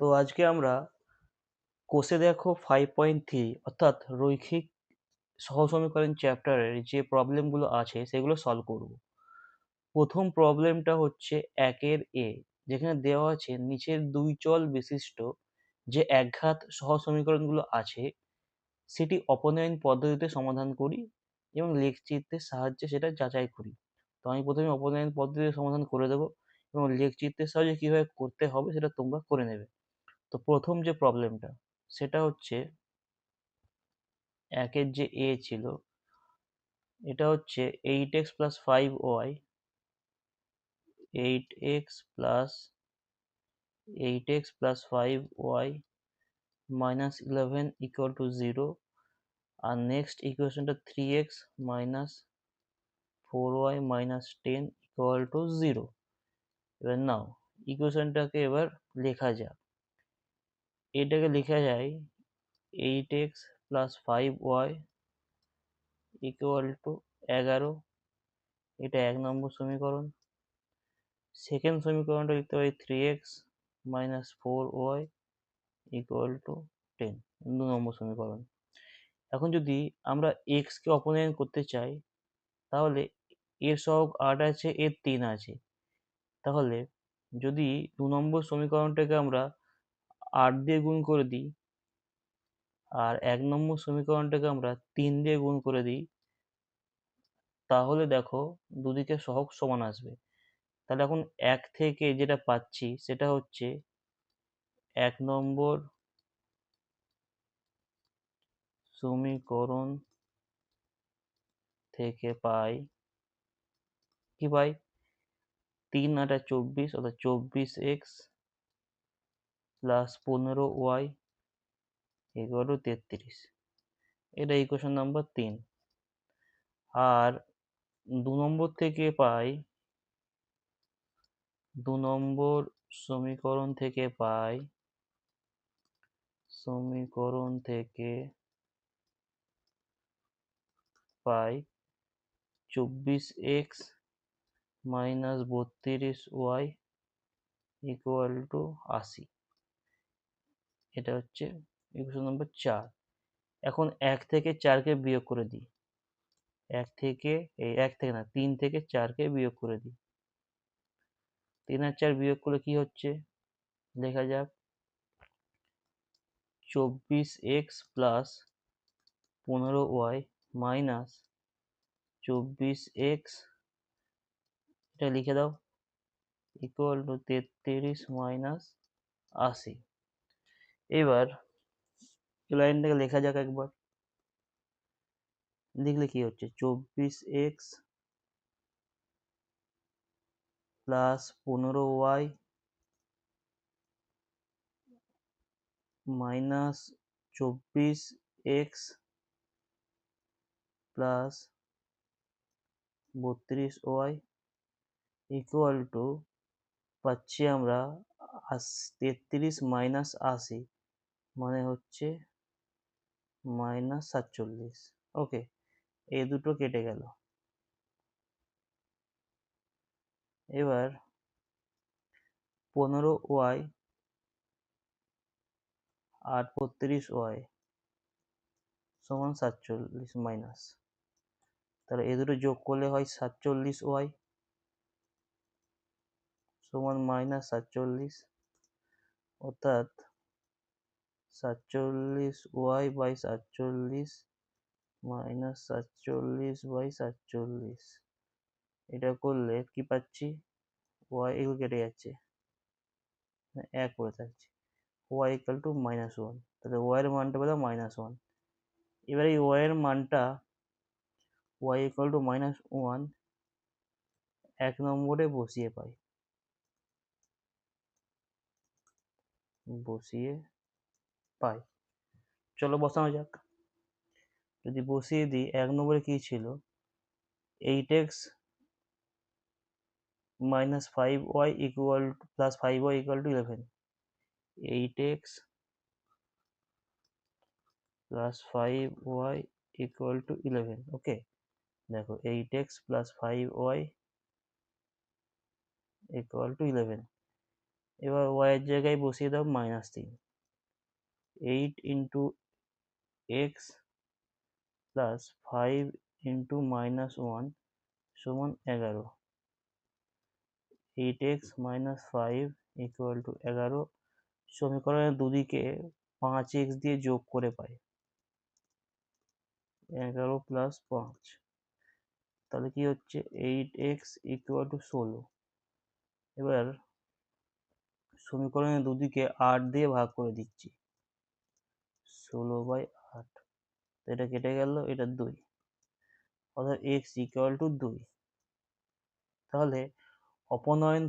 তো আজকে আমরা কোষে দেখো 5.3 অর্থাৎ রৈখিক সহসমীকরণ চ্যাপ্টারের যে প্রবলেমগুলো আছে সেগুলো সলভ করব। প্রথম প্রবলেমটা হচ্ছে 1-এর এ, যেখানে দেওয়া আছে নিচের দুই চল বিশিষ্ট যে একঘাত সহসমীকরণগুলো আছে সেটি অপনয়ন পদ্ধতিতে সমাধান করি এবং লেখচিত্রের সাহায্যে সেটা যাচাই করি। তো আমি প্রথমে অপনয়ন পদ্ধতিতে সমাধান করে দেবো এবং লেখচিত্রের সাহায্যে কিভাবে করতে হবে সেটা তোমরা করে নেবে। তো প্রথম যে প্রবলেমটা সেটা হচ্ছে 1-এর যে এ ছিল এটা হচ্ছে 8x plus 5y 8x plus 8x plus 5y minus 11 equal to 0। আর নেক্সট ইকুয়েশনটা 3x minus 4y minus 10 equal to 0। এবার নাও ইকুয়েশনটাকে এবার লেখা যাক। এটাকে লেখা যায় 8x plus 5y equal to 11। এটা 1 নম্বর সমীকরণ। সেকেন্ড সমীকরণটা লিখতে পারি 3x minus 4y equal to 10, 2 নম্বর সমীকরণ। এখন যদি আমরা x কে অপনয়ন করতে চাই তাহলে এর সহগ 8 আছে, এর 3 আছে। তাহলে যদি 2 নম্বর সমীকরণটাকে আমরা 8 দিয়ে গুণ করে দিই আর 1 নম্বর সমীকরণটাকে আমরা 3 দিয়ে গুণ করে দিই, তাহলে দেখো দুদিকে সহগ সমান আসবে। তাহলে এখন 1 থেকে যেটা পাচ্ছি সেটা হচ্ছে 1 নম্বর সমীকরণ থেকে পাই কি পাই 3 8 24 অর্থাৎ 24x plus 15y equal to 33। এটা ইকুয়েশন নাম্বার 3। আর 2 নম্বর থেকে পাই 2 নম্বর সমীকরণ থেকে পাই 24x minus 32y equal to 80। এটা হচ্ছে ইকুয়েশন নাম্বার 4। এখন 1 থেকে 4কে বিয়োগ করে দিই। 1 থেকে 3 থেকে 4কে বিয়োগ করে দিই। 3 আর 4 বিয়োগ করলে কি হচ্ছে দেখা যাক। 24x plus 15y minus 24x, এটা লিখে দাও, ইকুয়াল টু 33 মাইনাস 80। এবার এই লাইনটাকে লেখা যাক একবার। লিখলে কি হচ্ছে 24x plus 15y minus 24x plus 32y equal to পাচ্ছি আমরা 33 মাইনাস 80 মানে হচ্ছে মাইনাস 47। ওকে, এই দুটো কেটে গেল। এবার 15y আর 32y সমান 47 মাইনাস, তাহলে এই দুটো যোগ করলে হয় 47y সমান মাইনাস 47, অর্থাৎ 47y বাই 47 মাইনাস 47/47। এটা করলে কি পাচ্ছি y এগুলো কেটে যাচ্ছে, 1 পড়ে থাকছে, y ইকুয়াল টু -1। তাহলে y এর মানটা পেলাম -1। এবার এই y এর মানটা y ইকুয়াল টু -1 1 নম্বরে বসিয়ে পাই। চলো বসানো যাক। যদি বসিয়ে দিই 1 নম্বরে কি ছিল 8x minus 5y equal plus 5y equal to 11। 8x plus 5y equal to 11। ওকে, দেখো 8x plus 5y equal to 11। এবার ওয়াই এর জায়গায় বসিয়ে দাও -3। 8 ইন্টু এক্স প্লাস 5 ইন্টু -1 সমান 11। 8x minus 5 equal to 11। সমীকরণের দুদিকে 5x দিয়ে যোগ করে পাই 11 প্লাস 5। তাহলে কি হচ্ছে 8x equal to 16। এবার সমীকরণের দুদিকে 8 দিয়ে ভাগ করে দিচ্ছি 16/8। এটা কেটে গেল, এটা 2, অর্থাৎ x equal to 2। তাহলে অপনয়ন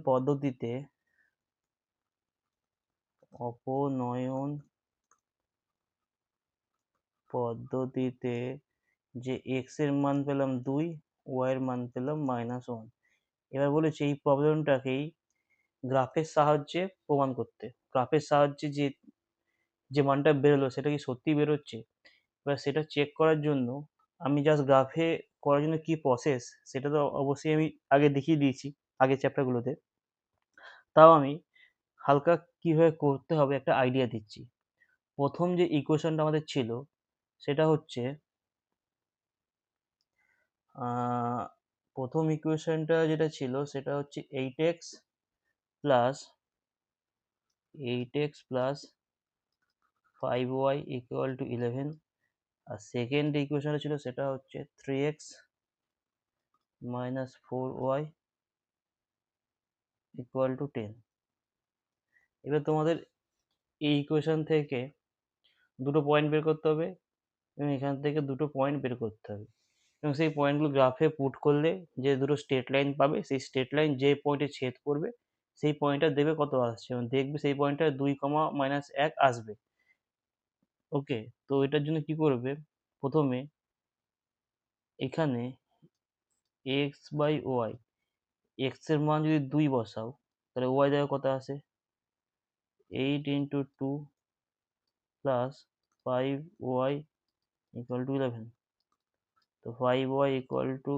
পদ্ধতিতে যে x এর মান পেলাম 2, y এর মান পেলাম -1। এবার বলেছে এই প্রবলেমটাকেই গ্রাফের সাহায্যে প্রমাণ করতে। গ্রাফের সাহায্যে যে মানটা বেরোলো সেটা কি সত্যি বেরোচ্ছে। এবার সেটা চেক করার জন্য আমি জাস্ট গ্রাফে করার জন্য কি প্রসেস সেটা তো অবশ্যই আমি আগে দেখিয়ে দিয়েছি আগের চ্যাপ্টারগুলোতে। তাও আমি হালকা কিভাবে করতে হবে একটা আইডিয়া দিচ্ছি। প্রথম যে ইকুয়েশনটা আমাদের ছিল সেটা হচ্ছে প্রথম ইকুয়েশনটা যেটা ছিল সেটা হচ্ছে 8x plus 5y equal to 11। আর সেকেন্ড ইকুয়েশনটা ছিল সেটা হচ্ছে 3x minus 4y equal to 10। এবার তোমাদের এই ইকুয়েশন থেকে দুটো পয়েন্ট বের করতে হবে এবং এখান থেকে দুটো পয়েন্ট বের করতে হবে এবং সেই পয়েন্টগুলো গ্রাফে পুট করলে যে দুটো স্ট্রেট লাইন পাবে সেই স্ট্রেট লাইন যে পয়েন্টে ছেদ করবে সেই পয়েন্টটা দেবে কত আসছে এবং দেখবে সেই পয়েন্টটা 2, -1 আসবে। ওকে, তো এটার জন্য কি করবে, প্রথমে এখানে x/y, x এর মান যদি 2 বসাও তাহলে y দেখো কত আসে 8 into 2 plus 5y equal to 11। তো 5y ইকুয়াল টু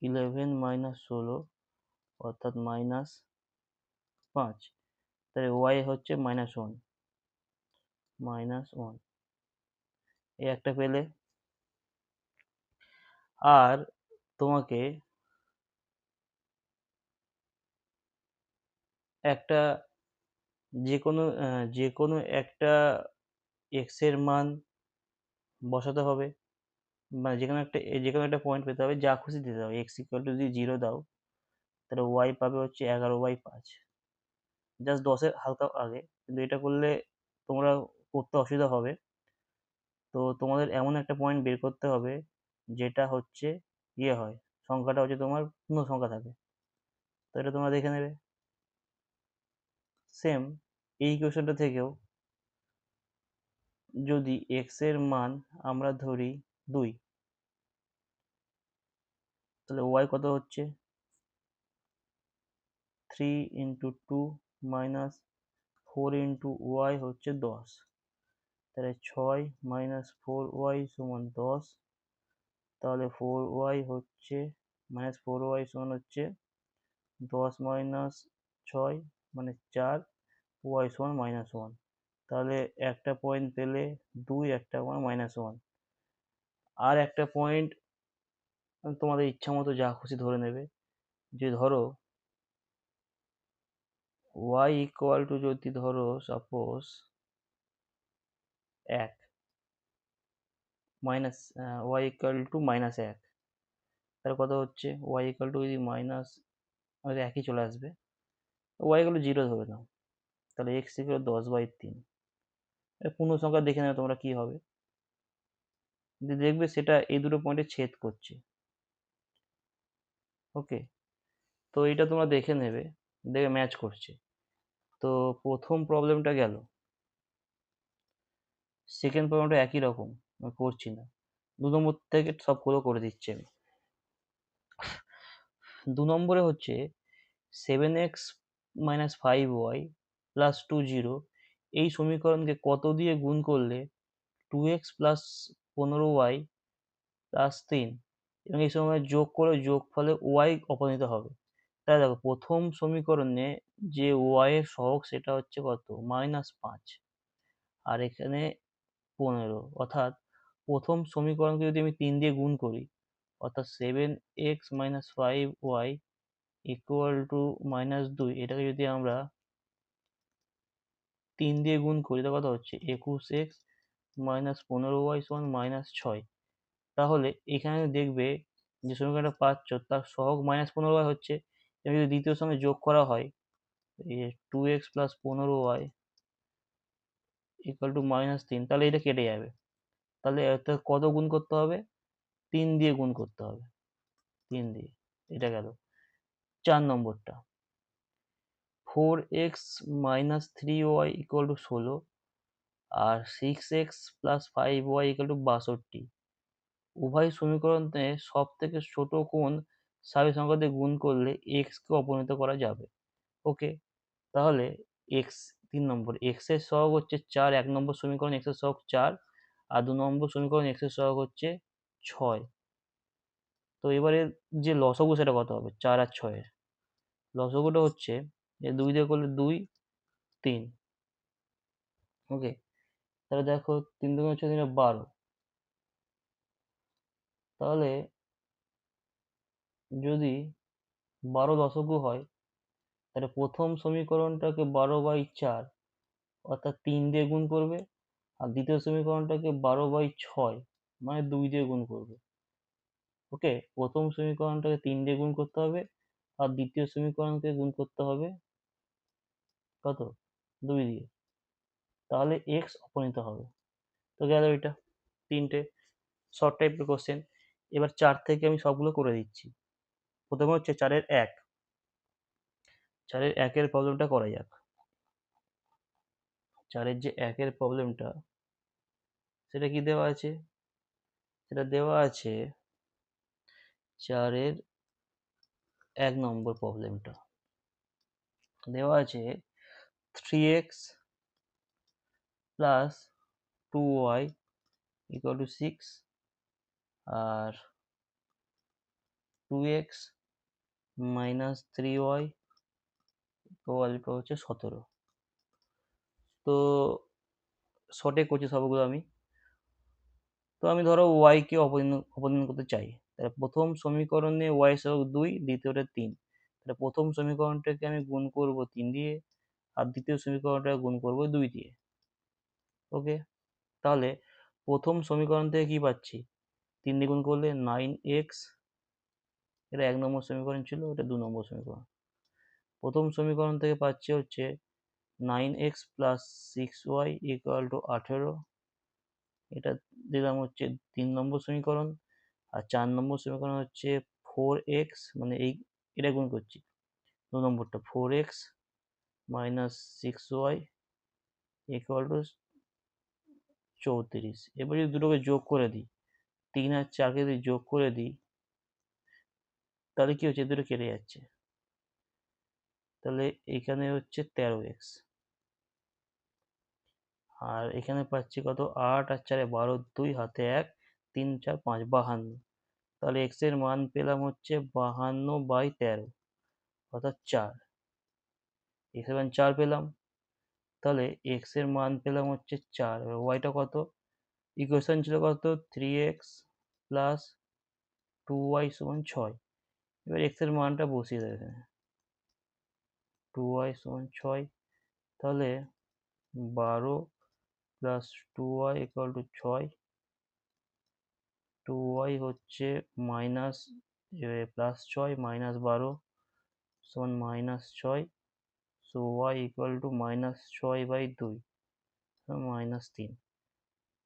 11 মাইনাস 16 অর্থাৎ -5। তাহলে y হচ্ছে -1। এই একটা পেলে। আর তোমাকে একটা যে কোনো একটা x এর মান বসাতে হবে, মানে যে কোনো একটা পয়েন্ট পেতে হবে, যা খুশি দিতে হবে। x ইকুয়াল টু যদি 0 দাও তাহলে y পাবে হচ্ছে 11/5, জাস্ট 10-এর হালকা আগে। কিন্তু এটা করলে তোমরা করতে অসুবিধা হবে। তো তোমাদের এমন একটা পয়েন্ট বের করতে হবে যেটা হচ্ছে হয়, সংখ্যাটা হচ্ছে তোমার পূর্ণ সংখ্যা থাকে। তো এটা তোমরা দেখে নেবে। সেম এই ইকুয়েশনটা থেকেও যদি x এর মান আমরা ধরি 2, তাহলে y কত হচ্ছে 3 ইন্টু 2 মাইনাস 4 ইন্টু y হচ্ছে 10। তাহলে 6 মাইনাস 4y সমান 10। তাহলে 4y হচ্ছে -4y সমান হচ্ছে 10 মাইনাস 6 মানে 4, y সমান -1। তাহলে একটা পয়েন্ট পেলে 2, একটা -1। আর একটা পয়েন্ট তোমাদের ইচ্ছা মতো যা খুশি ধরে নেবে। যে ধরো y ইকুয়াল টু যদি ধরো suppose 1 minus y equal to -1, তাহলে কত হচ্ছে y ইকুয়াল টু যদি মাইনাস একই চলে আসবে, y ইকুয়াল টু 0 ধরে নাও, তাহলে x ইকুয়াল 10/3। পূর্ণ সংখ্যা দেখে নেবে তোমরা কি হবে, দেখবে সেটা এই দুটো পয়েন্টে ছেদ করছে। ওকে, তো এটা তোমরা দেখে নেবে, দেখে ম্যাচ করছে। তো প্রথম প্রবলেমটা গেল। সেকেন্ড প্রবলেমটা একই রকম, আমি করছি না, 2 নম্বর থেকে সবগুলো করে দিচ্ছি আমি। 2 নম্বরে হচ্ছে 7x মাইনাস 5y প্লাস 20 এই সমীকরণকে কত দিয়ে গুণ করলে 2x প্লাস 15y প্লাস 3 এবং এই সময় যোগ করে যোগফলে y অপনীত হবে। তাই দেখো প্রথম সমীকরণে যে ওয়াই এর সহগ সেটা হচ্ছে কত, -5, আর এখানে 15, অর্থাৎ প্রথম সমীকরণকে যদি আমি 3 দিয়ে গুণ করি, অর্থাৎ 7x - 5y ইকুয়াল টু -2, এটাকে যদি আমরা 3 দিয়ে গুণ করি তা কত হচ্ছে, 21x - 15y সমান -6। তাহলে এখানে দেখবে যে সমীকরণটা পাচ্ছ তার সহগ -15y হচ্ছে, এবং যদি দ্বিতীয় সঙ্গে যোগ করা হয় 2x + 15y ইকুয়াল টু -3, তাহলে এটা কেটে যাবে। তাহলে এতে কত গুণ করতে হবে, 3 দিয়ে গুণ করতে হবে, 3 দিয়ে। এটা গেল 4 নম্বরটা, 4x - 3y ইকুয়াল টু 16, আর 6x + 5y ইকুয়াল টু 62। উভয় সমীকরণে সব থেকে ছোট কোণ স্বাভাবিক সংখ্যা দিয়ে গুণ করলে x কে অপনীত করা যাবে। ওকে, তাহলে x 3 নম্বর, x এর সহগ হচ্ছে 4, 1 নম্বর সমীকরণ x এর সহগ 4, আর 2 নম্বর সমীকরণ x এর সহগ হচ্ছে 6। তো এবারে যে লসাগু সেটা কত হবে, 4 আর 6 এর লসাগুটা হচ্ছে, 2 দিয়ে করলে 2, 3। ওকে, তাহলে দেখো 3 2 6 3 12, তাহলে যদি 12 লসাগু হয়, তাহলে প্রথম সমীকরণটাকে 12/4 অর্থাৎ 3 দিয়ে গুণ করবে, আর দ্বিতীয় সমীকরণটাকে 12/6 মানে 2 দিয়ে গুণ করবে। ওকে, প্রথম সমীকরণটাকে 3 দিয়ে গুণ করতে হবে, আর দ্বিতীয় সমীকরণকে গুণ করতে হবে কত, 2 দিয়ে, তাহলে x অপনীত হবে। তো গেল এটা তিনটে শর্ট টাইপের কোশ্চেন। এবার 4 থেকে আমি সবগুলো করে দিচ্ছি। প্রথমে হচ্ছে 4-এর 1, 4-এর 1-এর প্রবলেমটা করা যাক। 4-এর যে 1-এর প্রবলেমটা, সেটা কি দেওয়া আছে, সেটা দেওয়া আছে 4-এর 1 নম্বর প্রবলেমটা দেওয়া আছে 3x plus 2y equal to 6, আর 2x minus 3y equal to হচ্ছে 17। তো শর্টে করছি সবগুলো আমি। তো আমি ধরো y কে অপরিণত করতে চাই, তাহলে প্রথম সমীকরণে y সহগ 2, দ্বিতীয়টা 3, তাহলে প্রথম সমীকরণটাকে আমি গুণ করব 3 দিয়ে, আর দ্বিতীয় সমীকরণটাকে গুণ করব 2 দিয়ে। ওকে, তাহলে প্রথম সমীকরণ থেকে কি পাচ্ছি, 3 দিয়ে গুণ করলে 9x, এটা 1 নম্বর সমীকরণ ছিল, এটা 2 নম্বর সমীকরণ। প্রথম সমীকরণ থেকে পাচ্ছি হচ্ছে 9x plus 6y equal to 18, এটা দিলাম হচ্ছে 3 নম্বর সমীকরণ। আর 4 নম্বর সমীকরণ হচ্ছে 4x, মানে এটা গুণ করছি 2 নম্বরটা, 4x minus 6y equal to 34। এবার যদি দুটোকে যোগ করে দিই, 3 আর 4কে যদি যোগ করে দিই, তাহলে কি হচ্ছে, দুটো কেটে যাচ্ছে, তাহলে এখানে হচ্ছে 13x, আর এখানে পাচ্ছি কত, 8 আর 4 12, 2 হাতে 1, 3 4 5 52। তাহলে x এর মান পেলাম হচ্ছে 52/13, অর্থাৎ 4, x এর মান 4 পেলাম। তাহলে x এর মান পেলাম হচ্ছে 4, এবার y টা কত, ইকুয়েশন ছিল কত, 3x প্লাস 2y সমান 6। এবার x এর মানটা বসিয়ে দেবে এখানে, 2y সমান 6, তাহলে 12 plus 2y equal to 6, 2y হচ্ছে মাইনাস প্লাস 6 মাইনাস 12 সমান -6, সো y ইকুয়াল টু -6/2 -3।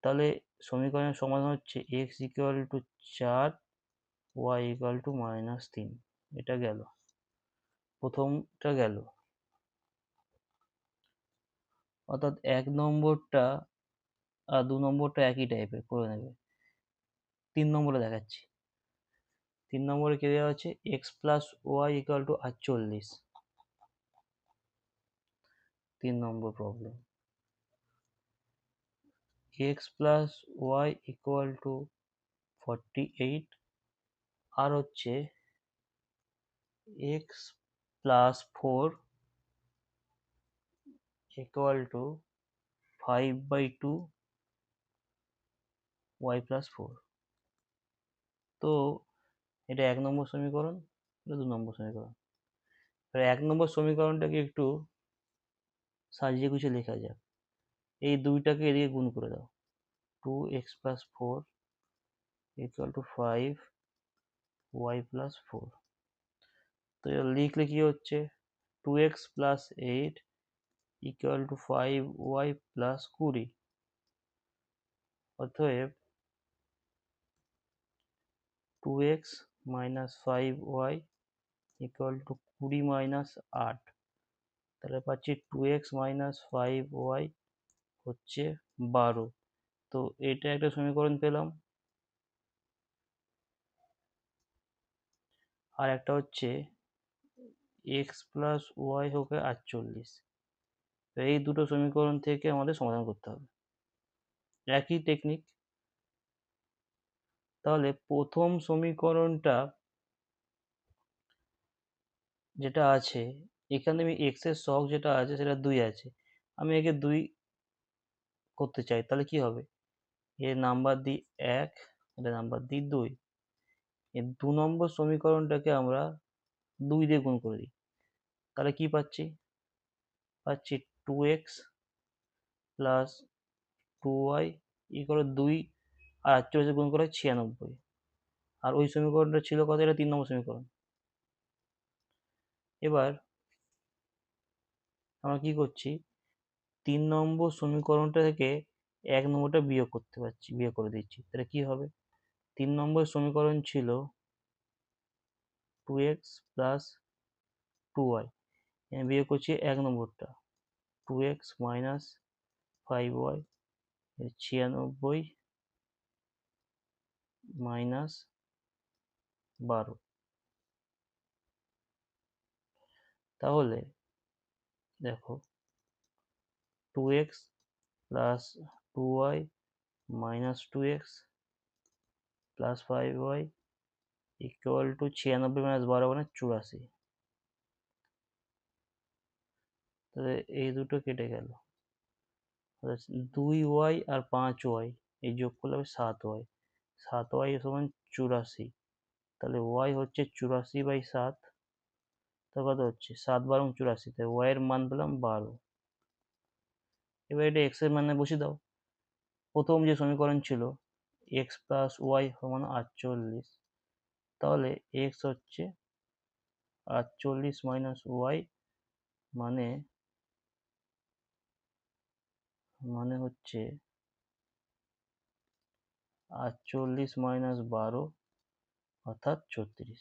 তাহলে সমীকরণের সমাধান হচ্ছে x equal to 4, y equal to -3। এটা গেল, প্রথমটা গেল, অর্থাৎ 1 নম্বরটা আর 2 নম্বরটা একই টাইপের করে নেবে। 3 নম্বরে দেখাচ্ছি, 3 নম্বরে কি দেওয়া আছে, x plus y equal to 48, 3 নম্বর problem, x plus y equal to 48, আর হচ্ছে x plus 4 equal to 5/2 y plus 4। তো এটা 1 নম্বর সমীকরণ, এটা 2 নম্বর সমীকরণ। এবার 1 নম্বর সমীকরণটাকে একটু সাজিয়ে গুছিয়ে লেখা যাক। এই দুইটাকে এদিকে গুণ করে দাও। 2x plus 4 equal to 5y plus 4। তো এটা লিখলে কি হচ্ছে, 2x plus 8 equal to 5y plus 20। অতএব 2x minus 5y equal to 20 minus 8। তাহলে পাচ্ছি 2x minus 5y হচ্ছে 12। তো এটা একটা সমীকরণ পেলাম। আর একটা হচ্ছে x plus y হোক 48। তো এই দুটো সমীকরণ থেকে আমাদের সমাধান করতে হবে, একই টেকনিক। তাহলে প্রথম সমীকরণটা যেটা আছে, এখানে আমি x এর সহগ যেটা আছে সেটা 2 আছে, আমি একে 2 করতে চাই, তাহলে কি হবে, এর নাম্বার দিই 1, এটা নাম্বার দিই 2। এই 2 নম্বর সমীকরণটাকে আমরা 2 দিয়ে গুণ করে দিই, তাহলে কি পাচ্ছি, 2x প্লাস 2y ইকুয়াল 2 আর 48 গুণ করে 96। আর ওই সমীকরণটা ছিল কত, এটা 3 নম্বর সমীকরণ। এবার আমরা কি করছি, 3 নম্বর সমীকরণটা থেকে 1 নম্বরটা বিয়োগ করতে পারছি, বিয়োগ করে দিচ্ছি। তাহলে কি হবে, 3 নম্বর সমীকরণ ছিল 2x প্লাস 2y, বিয়োগ করছি 1 নম্বরটা, 2x মাইনাস 5y 96 মাইনাস 12। তাহলে দেখো 2x plus 2y minus 2x plus 5y equal two 96 minus 12 মানে 84। তাহলে এই দুটো কেটে গেল, 2y আর 5y এই যোগ করলে হবে 7y, 7y সমান 84। তাহলে y হচ্ছে 84/7। তো কত হচ্ছে, 7 12 84, তাই y এর মান পেলাম 12। এবার এটা x এর মানে বসিয়ে দাও। প্রথম যে সমীকরণ ছিল x প্লাস y সমান 48, তাহলে x হচ্ছে 48 মাইনাস y মানে মানে হচ্ছে 48 মাইনাস 12 অর্থাৎ 36।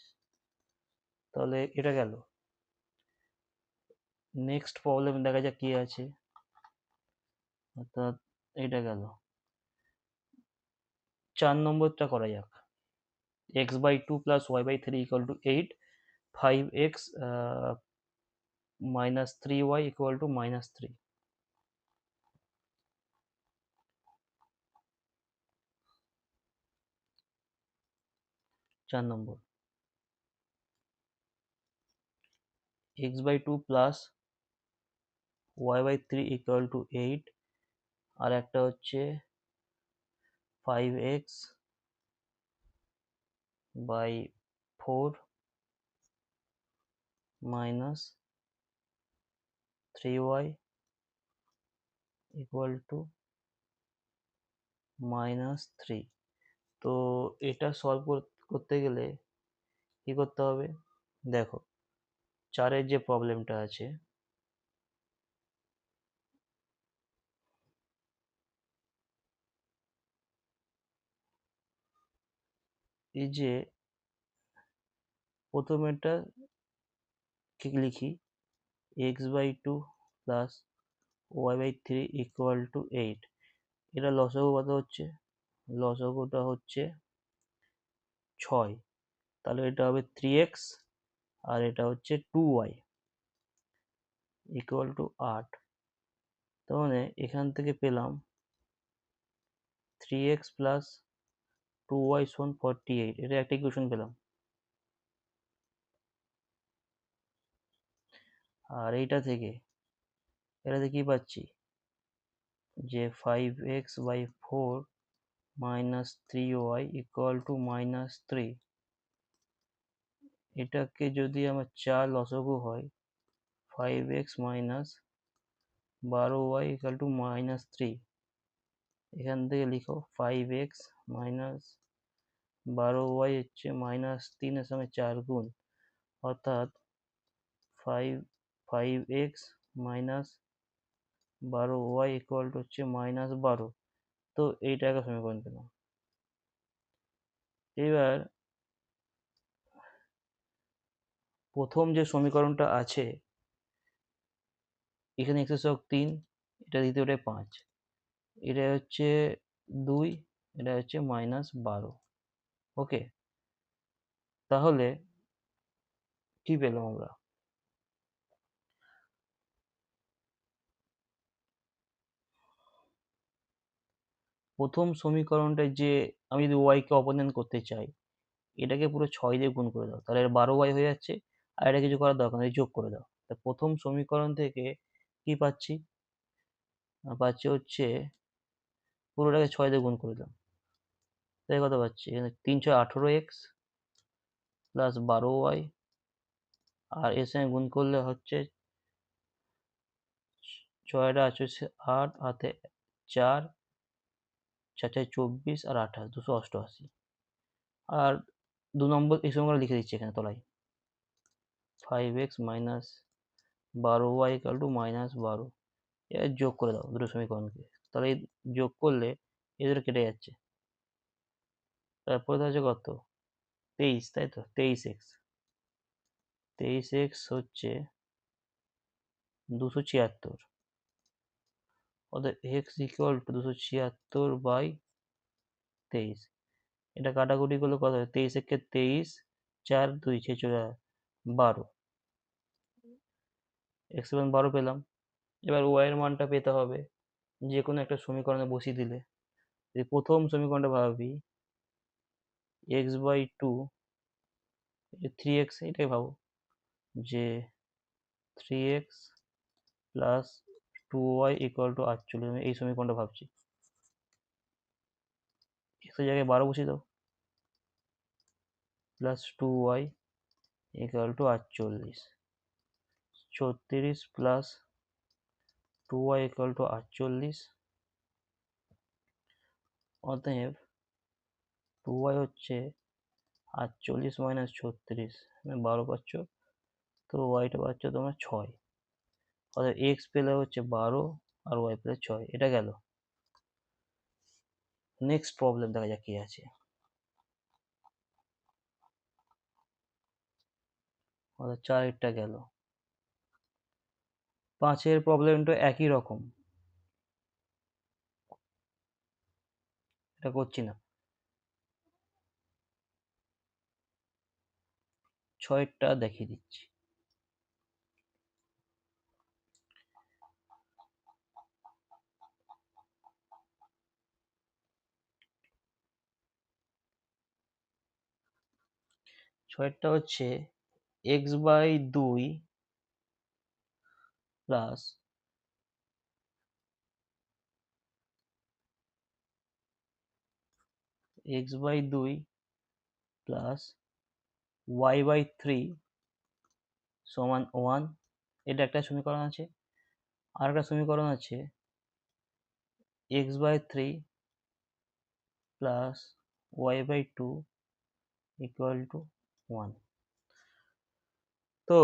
তাহলে এটা গেল। নেক্সট প্রবলেম দেখা যাক কি আছে, অর্থাৎ এটা গেল। 4 নম্বরটা করা যাক। x/2 plus y/3 equal to 8, 5x minus 3y equal to -3। 4 number, x/2 plus y/3 equal to 8, আর একটা হচ্ছে 5x by 4 minus 3y equal to -3। তো এটা সলভ করতে গেলে কি করতে হবে, দেখো 4-এর যে প্রবলেমটা আছে, এই যে প্রথমেরটা ঠিক লিখি, x/2 plus y/3 equal to 8। এটা লসাগু কত হচ্ছে, লসাগুটা হচ্ছে 6। তাহলে এটা হবে 3x আর এটা হচ্ছে 2y ইকুয়াল টু 8। তার মানে এখান থেকে পেলাম 3x প্লাস 2y সমান 48। এটা একটা ইকুয়েশন পেলাম। আর এটাতে কি পাচ্ছি যে 5x/4 minus 3y equal to -3। এটাকে যদি আমার 4 লসাগু হয় 5x minus 12y equal to -3। এখান থেকে লিখো 5x minus 12y হচ্ছে -3 এর সঙ্গে 4 গুণ, অর্থাৎ 5x minus 12y equal to হচ্ছে -12। তো এইটা একটা সমীকরণ পেলাম। এবার প্রথম যে সমীকরণটা আছে এখানে x এর সহগ 3, এটা দ্বিতীয়টায় 5, এটা হচ্ছে 2, এটা হচ্ছে -12। ওকে, তাহলে কি পেলাম আমরা? প্রথম সমীকরণটায় যে আমি যদি y কে অপসারণ করতে চাই, এটাকে পুরো 6 দিয়ে গুণ করে দাও, তাহলে 12y হয়ে যাচ্ছে। আর এটা কিছু করার দরকার নেই, যোগ করে দাও। তা প্রথম সমীকরণ থেকে কি পাচ্ছি? পাচ্ছি হচ্ছে পুরোটাকে 6 দিয়ে গুণ করে দাও, তাই কত পাচ্ছি? এখানে 3 6 18x প্লাস 12y, আর এর সঙ্গে গুণ করলে হচ্ছে 6 8 হাতে 4 4 24 আর 28 288। আর 2 নম্বর এই সমীকরণ লিখে দিচ্ছি এখানে তলায়, 5x minus 12y equal to -12। এবার যোগ করে দাও দুটো সমীকরণকে, তাহলে যোগ করলে এদের কেটে যাচ্ছে। তারপরে আছে কত? 23, তাই তো? 23x হচ্ছে 276। অর্থাৎ x ইকুয়াল টু 276/23। এটা কাটাকুটি করলে কত হয়? 23 একে 23, 4 2 চলে 12, x এর মান 12 পেলাম। এবার y এর মানটা পেতে হবে যে কোনো একটা সমীকরণে বসিয়ে দিলে। যদি প্রথম সমীকরণটা ভাবি x/2, 3x, এটাই ভাবো যে 3x plus 2y equal to 48। আমি এই সমীকরণটা ভাবছি। x এর জায়গায় 12 বসিয়ে দাও, plus 2y equal to 48। 36 plus 2y equal to 48। অতএব 2y হচ্ছে 48 মাইনাস 36, 12 পাচ্ছ, তো ওয়াইটা পাচ্ছ তোমার 6। অর্থাৎ এক্স পেলে হচ্ছে 12 আর ওয়াই পেলে 6। এটা গেল। নেক্সট প্রবলেম দেখা যাক কি আছে। অর্থাৎ 4টা গেল। 5-এর প্রবলেমটা একই রকম, এটা করছি না। 6টা দেখিয়ে দিচ্ছি। ছয়েরটা হচ্ছে x/2 plus x/2 plus y/3 সমান 1। এটা একটা সমীকরণ আছে। আর একটা সমীকরণ আছে x/3 plus y/2 equal to 1। তো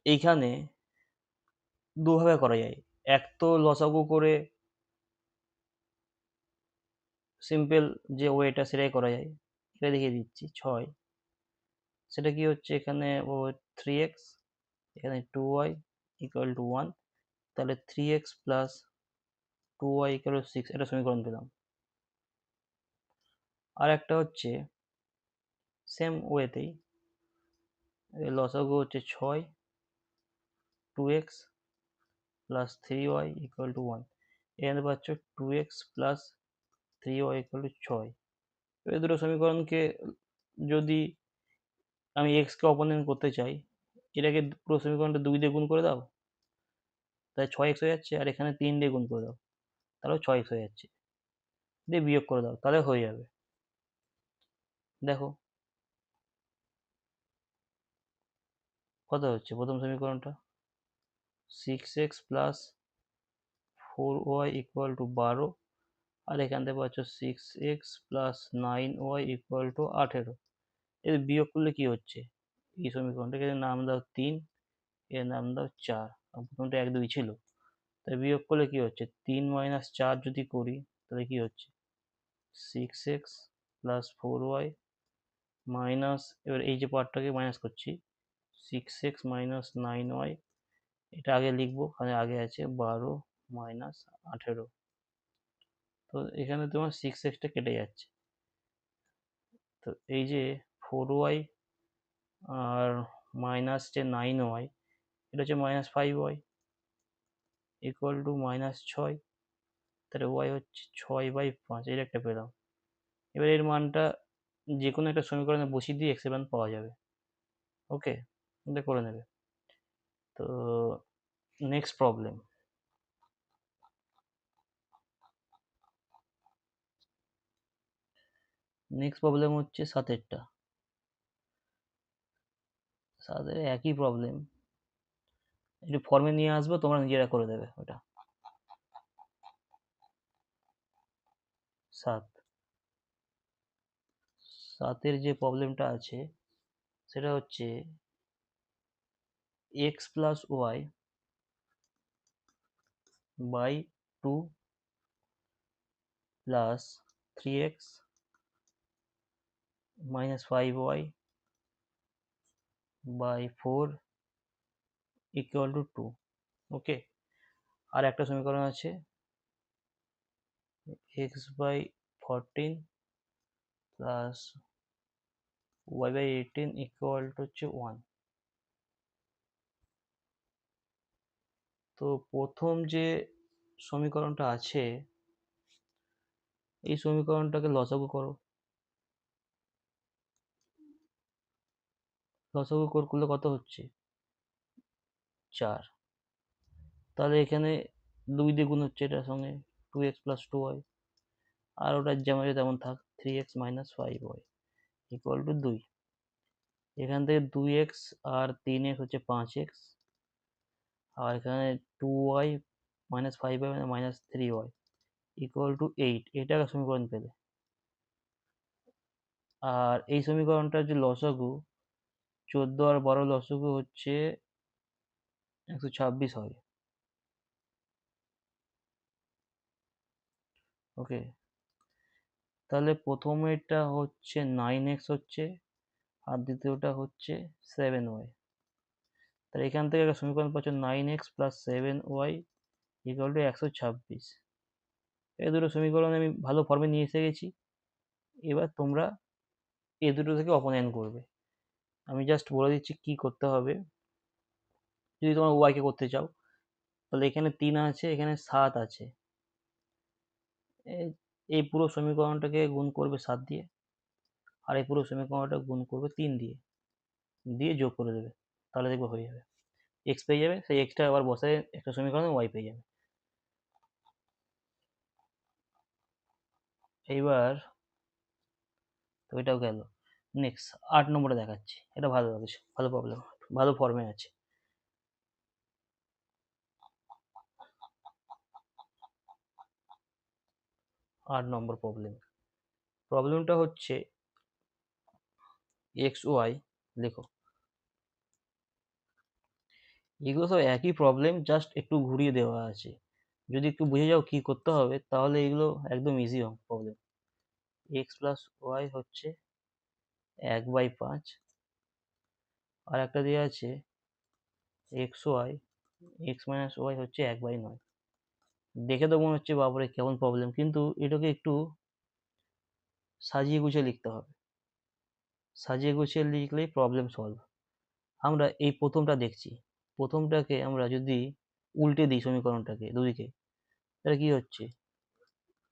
এইখানে দুভাবে করা যায়। এক তো লসাগু করে সিম্পল যে ওয়েটা সেটাই করা যায়, এটা দেখিয়ে দিচ্ছি। 6, সেটা কি হচ্ছে? এখানে ও 3x, এখানে 2y ইকুয়াল টু 1, তাহলে 3x plus 2y equal to 6, এটা সমীকরণ পেলাম। আর একটা হচ্ছে সেম ওয়েতেই, লসাগু হচ্ছে 6, 2x plus 3y equal two 1। এখানে পাচ্ছ 2x plus 3y equal to 6। এই দুটো সমীকরণকে যদি আমি x কে অপসারণ করতে চাই, এটাকে পুরো সমীকরণটা 2 দিয়ে গুণ করে দাও, তাহলে 6x হয়ে যাচ্ছে, আর এখানে 3 দিয়ে গুণ করে দাও, তাহলেও 6x হয়ে যাচ্ছে, দিয়ে বিয়োগ করে দাও, তাহলে হয়ে যাবে। দেখো কত হচ্ছে প্রথম সমীকরণটা, 6x plus 4y equal to 12, আর এখান থেকে পাচ্ছ 6x plus 9y equal to 18। এর বিয়োগ করলে কি হচ্ছে, এই সমীকরণটাকে নাম দাও 3, এর নাম দাও 4, প্রথমটা 1 2 ছিল, তাই বিয়োগ করলে কি হচ্ছে, 3 মাইনাস 4 যদি করি তাহলে কি হচ্ছে 6x প্লাস 4y মাইনাস, এবার এই যে পার্টটাকে মাইনাস করছি, 6x মাইনাস 9y, এটা আগে লিখবো, কারণ আগে আছে 12 মাইনাস 18, তো এখানে তোমার 6xটা কেটে যাচ্ছে, তো এই যে 4y আর মাইনাস যে 9y, এটা হচ্ছে minus 5y equal two minus 6, তাহলে y হচ্ছে 6/5, এটা একটা পেলাম। এবার এর মানটা যে কোনো একটা সমীকরণে বসিয়ে দিয়ে x এর মান পাওয়া যাবে। ওকে, এটা করে নেবে। তো নেক্সট প্রবলেম, হচ্ছে 7এরটা, 7এর একই প্রবলেম, একটু ফর্মে নিয়ে আসবো, তোমরা নিজেরা করে দেবে ওটা। 7এর যে প্রবলেমটা আছে সেটা হচ্ছে x plus y by 2 plus 3x minus 5y by 4 equal to 2। Okay, আর একটা সমীকরণ আছে x by 14 plus y by 18 equal to হচ্ছে 1। তো প্রথম যে সমীকরণটা আছে, এই সমীকরণটাকে লসাগু করো, লসাগু করলে কত হচ্ছে 4, তাহলে এখানে 2 দিয়ে গুণ হচ্ছে এটার সঙ্গে, 2x প্লাস 2y, আর ওটা যেমন তেমন থাক, 3x minus 5y equal to 2। এখান থেকে 2x আর 3x হচ্ছে 5x, আর এখানে 2y মাইনাস 5y মানে মাইনাস 3y ইকুয়াল টু 8, এটা একটা সমীকরণ পেলে। আর এই সমীকরণটার যে লসাগু, 14 আর 12 লসাগু হচ্ছে 126 হবে। ওকে, তাহলে প্রথমেরটা হচ্ছে 9x হচ্ছে, আর দ্বিতীয়টা হচ্ছে 7y, তাহলে এখান থেকে একটা সমীকরণ পাচ্ছ 9x plus 7y equal to 126। এই দুটো সমীকরণ আমি ভালো ফর্মে নিয়ে এসে গেছি, এবার তোমরা এই দুটো থেকে অপনয়ন করবে। আমি জাস্ট বলে দিচ্ছি কি করতে হবে। যদি তোমরা ওয়াইকে করতে চাও, তাহলে এখানে 3 আছে, এখানে 7 আছে, এই পুরো সমীকরণটাকে গুণ করবে 7 দিয়ে, আর এই পুরো সমীকরণটা গুণ করবে 3 দিয়ে, দিয়ে যোগ করে দেবে, তাহলে দেখবে হয়ে যাবে, এক্স পেয়ে যাবে, সেই এক্সটা আবার বসায় একটা সমীকরণে ওয়াই পেয়ে যাবে। এইবার তো এটাও গেল। নেক্সট 8 নম্বরে দেখাচ্ছি, এটা ভালো লাগছে, ভালো প্রবলেম, ভালো ফর্মে আছে। 8 নম্বর প্রবলেম, প্রবলেমটা হচ্ছে এক্স ওয়াই, দেখো এগুলো সব একই প্রবলেম, জাস্ট একটু ঘুরিয়ে দেওয়া আছে। যদি একটু বুঝে যাও কি করতে হবে, তাহলে এগুলো একদম easy problem. X plus y হচ্ছে 1/5, আর একটা দিয়ে আছে x y, x minus y হচ্ছে 1/9। দেখে তো মনে হচ্ছে বাবারে কেমন প্রবলেম, কিন্তু এটাকে একটু সাজিয়ে গুছিয়ে লিখতে হবে, সাজিয়ে গুছিয়ে লিখলেই প্রবলেম সলভ। আমরা এই প্রথমটা দেখছি, প্রথমটাকে আমরা যদি উল্টে দিই সমীকরণটাকে দুদিকে, তাহলে কি হচ্ছে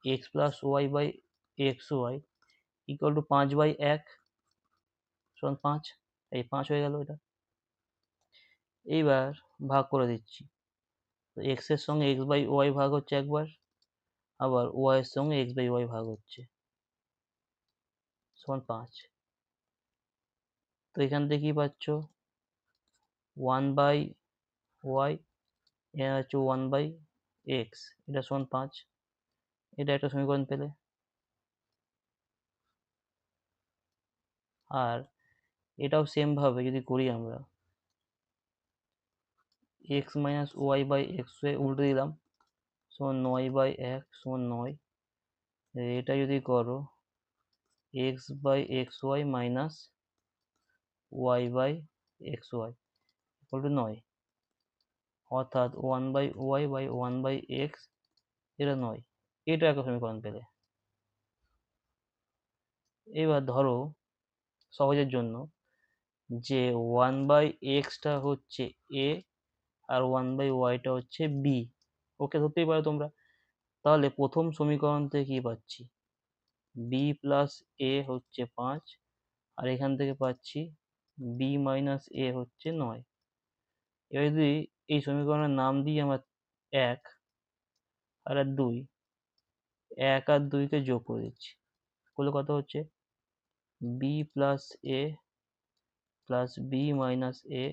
x plus y by x y equal to 5/1 সমান 5, এই 5 হয়ে গেল এটা। এইবার ভাগ করে দিচ্ছি। তো এক্স এর সঙ্গে এক্স বাই ওয়াই ভাগ হচ্ছে একবার, আবার ওয়াই এর সঙ্গে এক্স বাই ওয়াই ভাগ হচ্ছে, সমান 5। তো এখান থেকে কি পাচ্ছ, 1 বাই ওয়াই, এটা হচ্ছে 1 বাই এক্স, এটা সমান 5। এটা একটা সমীকরণ পেলে। আর এটাও সেম ভাবে যদি করি আমরা, x minus y by x উল্টে দিলাম, সমান 9 বাই 1 সমান 9। এটা যদি করো x by x y minus y by x y equal to 9, অর্থাৎ 1 by y by 1 by x, এটা 9। এটা একটা সমীকরণ পেলে। এবার ধরো সহজের জন্য যে 1 বাই এক্সটা হচ্ছে এ আর 1 বাই ওয়াইটা হচ্ছে বি, ওকে ধরতেই পারো তোমরা। তাহলে প্রথম সমীকরণ থেকে কি পাচ্ছি, বি প্লাস এ হচ্ছে 5, আর এখান থেকে পাচ্ছি বি মাইনাস এ হচ্ছে 9। এবার যদি এই সমীকরণের নাম দিই আমরা 1 আর 2, 1 আর 2কে যোগ করে দিচ্ছি, করলে কত হচ্ছে, বি প্লাস এ প্লাস বি মাইনাস এ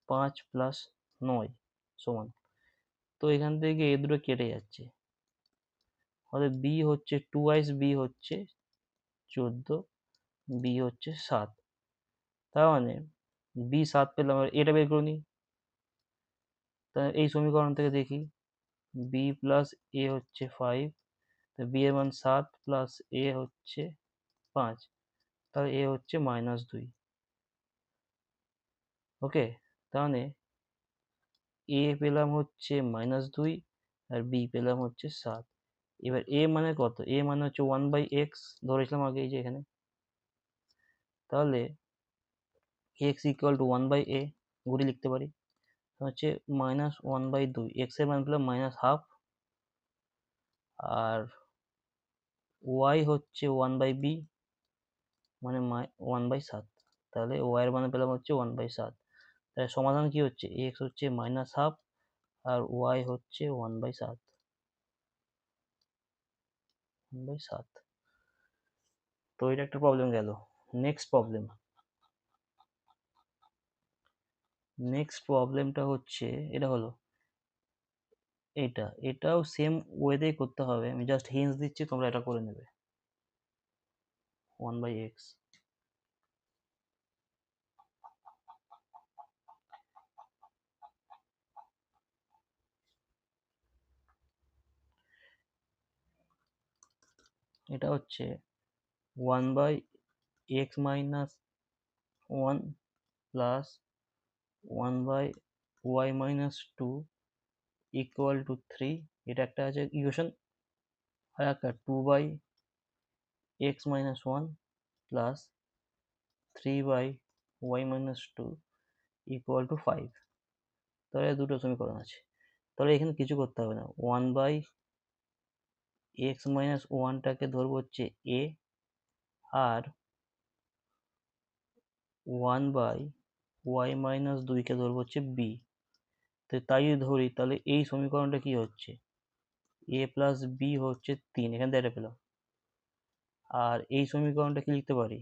5 প্লাস 9 সমান। তো এখান থেকে এ দুটো কেটে যাচ্ছে, অর্থাৎ বি হচ্ছে 2 বি হচ্ছে 14, বি হচ্ছে 7। তার মানে বি 7 পেলাম, এটা বের করে নিই। তাহলে এই সমীকরণ থেকে দেখি বি প্লাস এ হচ্ছে 5, বি এর মান 7 প্লাস এ হচ্ছে 5, তাহলে এ হচ্ছে -2। ওকে, তাহলে এ পেলাম হচ্ছে -2 আর বি পেলাম হচ্ছে 7। এবার এ মানে কত, এ মানে হচ্ছে 1 বাই এক্স ধরেছিলাম আগে, এই যে এখানে। তাহলে এক্স ইকুয়াল টু 1 বাই এ, ঘুরে লিখতে পারি, হচ্ছে -1/2, এক্স এর মান পেলাম -1/2, আর ওয়াই হচ্ছে 1 বাই বি মানে 1/7। তাহলে ওয়াই এর মান পেলাম হচ্ছে 1/7। তাহলে সমাধান কি হচ্ছে, এক্স হচ্ছে -1/2 আর ওয়াই হচ্ছে 1/7, 1/7। তো এটা একটা প্রবলেম গেল। নেক্সট প্রবলেম, নেক্সট প্রবলেমটা হচ্ছে, এটা হলো এটাও সেম ওয়েতেই করতে হবে, আমি জাস্ট হিন্টস দিচ্ছি, তোমরা এটা করে নেবে। 1/x, এটা হচ্ছে 1/x minus 1 plus 1/y minus 2 equal to 3। এটা একটা আছে ইকুয়েশন। আর একটা 2/x minus 1 plus 3/y minus 2 equal to 5। তাহলে দুটো সমীকরণ আছে। তাহলে এখানে কিছু করতে হবে না, 1/x মাইনাস 1টাকে ধরবো হচ্ছে a, আর 1/y মাইনাস 2কে ধরবো হচ্ছে b। তো তাই যদি ধরি, তাহলে এই সমীকরণটা কি হচ্ছে, a প্লাস বি হচ্ছে 3, এখান থেকে এটা পেলাম। আর এই সমীকরণটা কি লিখতে পারি,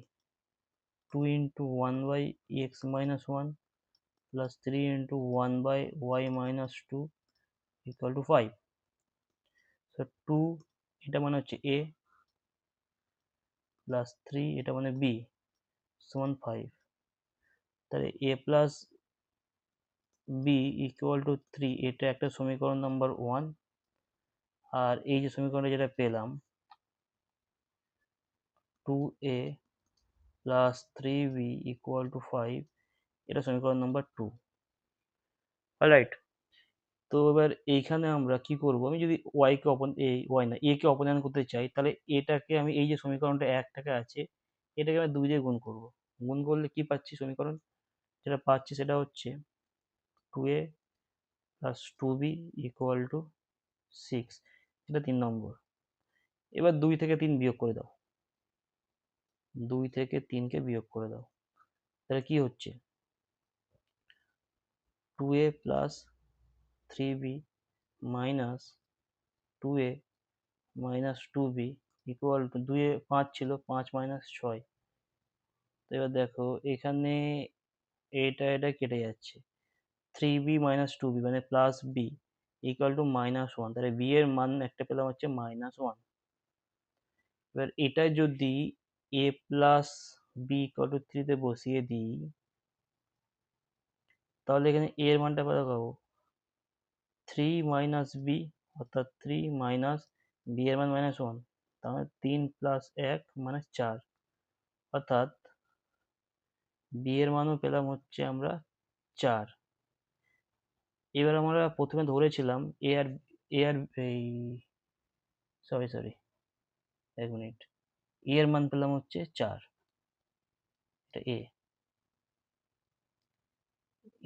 2 into 1/x minus 1 plus 3 into 1/y minus 2 equal to 5। So 2 এটা মানে হচ্ছে a প্লাস 3 এটা মানে b সমান 5। তাহলে a plus b equal to 3, এটা একটা সমীকরণ নাম্বার 1। আর এই যে সমীকরণটা যেটা পেলাম, 2a plus 3b equal to 5, এটা সমীকরণ নাম্বার 2। অলরাইট। তো এবার এইখানে আমরা কি করব, আমি যদি ওয়াই কে ওয়াই না এ কে অপনয়ন করতে চাই, তাহলে এটাকে আমি এই যে সমীকরণটা 1 টাকা আছে, এটাকে আমি 2 দিয়ে গুণ করব। গুণ করলে কি পাচ্ছি সমীকরণ, যেটা পাচ্ছি সেটা হচ্ছে 2a plus 2b equal to 6, এটা 3 নম্বর। এবার 2 থেকে 3 বিয়োগ করে দাও, 2 থেকে 3কে বিয়োগ করে দাও, তাহলে কি হচ্ছে, 2a plus 3b minus 2a minus 2b equal to 2 এ 5 ছিল, 5 মাইনাস 6। তো এবার দেখো এখানে এটা কেটে যাচ্ছে, 3b মাইনাস 2b মানে plus b equal to minus 1, তাহলে b এর মান একটা পেলাম হচ্ছে -1। এবার এটা যদি a plus b equal to 3 তে বসিয়ে দিই, তাহলে এখানে a এর মানটা কত পাবো, 3 মাইনাস b, অর্থাৎ 3 মাইনাস b এর মান -1, তাহলে 3 প্লাস 1 মানে 4, অর্থাৎ b এর মানও পেলাম হচ্ছে আমরা 4। এবার আমরা প্রথমে ধরেছিলাম এ আর এই সরি 1 মিনিট, এর মান পেলাম হচ্ছে 4, এটা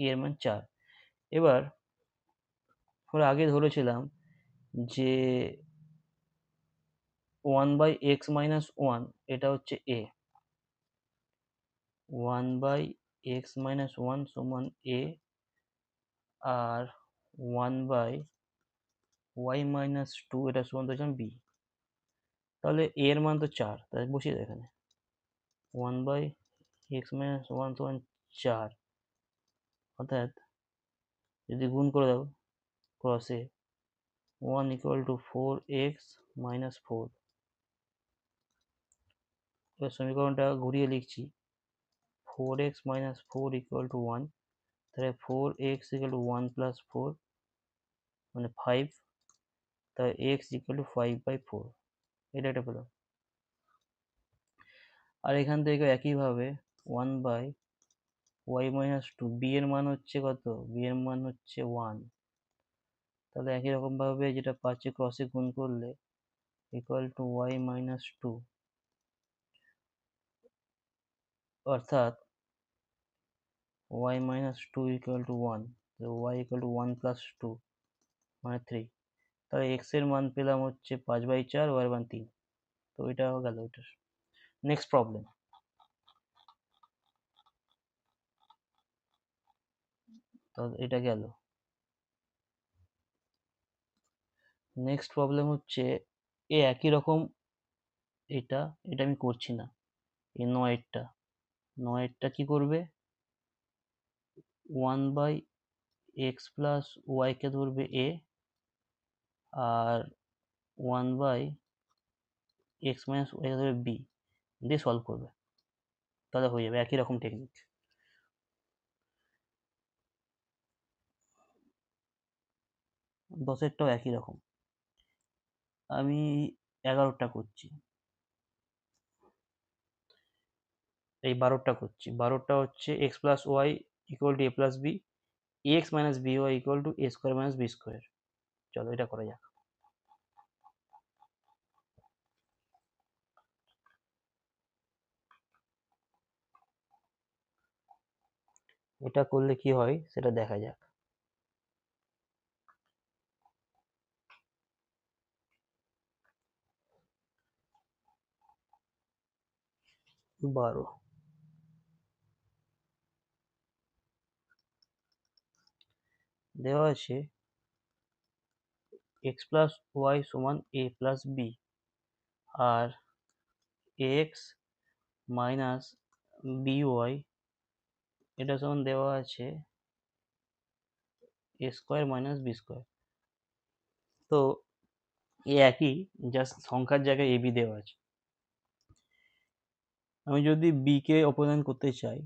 এর মান 4। এবার আমরা আগে ধরেছিলাম যে 1/x-1 এটা হচ্ছে a, 1/x-1 সমান a, আর 1/y-2 এটা সমান ধরেছিলাম b। তাহলে a এর মান তো 4, তাহলে বসিয়ে দেয় এখানে 1/x-1 সমান 4, অর্থাৎ যদি গুণ করে দাও ক্রসে 1 ইকুয়াল টু 4x-4। এবার সমীকরণটা ঘুরিয়ে লিখছি, 4x-4 ইকুয়াল টু 1, তাহলে 4x ইকুয়াল টু 1 প্লাস 4 মানে 5, তাহলে x ইকুয়াল টু 5/4, এটা একটা পেলাম। আর এখান থেকে একইভাবে 1/y-2, b এর মান হচ্ছে কত, b এর মান হচ্ছে 1, তাহলে একই রকম ভাবে যেটা পাচ্ছি ক্রসে গুণ করলে ইকুয়াল টু y-2, অর্থাৎ y-2 equal to 1, y equal to 1 plus 2 মানে 3, তাহলে x এর মান পেলাম হচ্ছে 5/4, y এর মান 3। তো এটা গেল এটা। নেক্সট প্রবলেম, তাহলে এটা গেল। নেক্সট প্রবলেম হচ্ছে একই রকম, এটা আমি করছি না, এই নয়েরটা কি করবে, 1/x+y কে ধরবে a, আর 1/x-y কে ধরবে b, দিয়ে সলভ করবে, তাহলে হয়ে যাবে একই রকম টেকনিক। দশেরটাও একই রকম। আমি 11টা করছি, এই 12টা করছি। 12টা হচ্ছে x+y equal to a+b, ax minus by equal two a square minus b square. চলো এটা করা যাক। এটা করলে কি হয় সেটা দেখা যাক। 12 দেওয়া আছে x+y সমান a+b, R ax minus by এটা সমান দেওয়া আছে a square minus b square. তো একই, জাস্ট সংখ্যার জায়গায় ab দেওয়া আছে। আমি যদি b কে অপসারণ করতে চাই,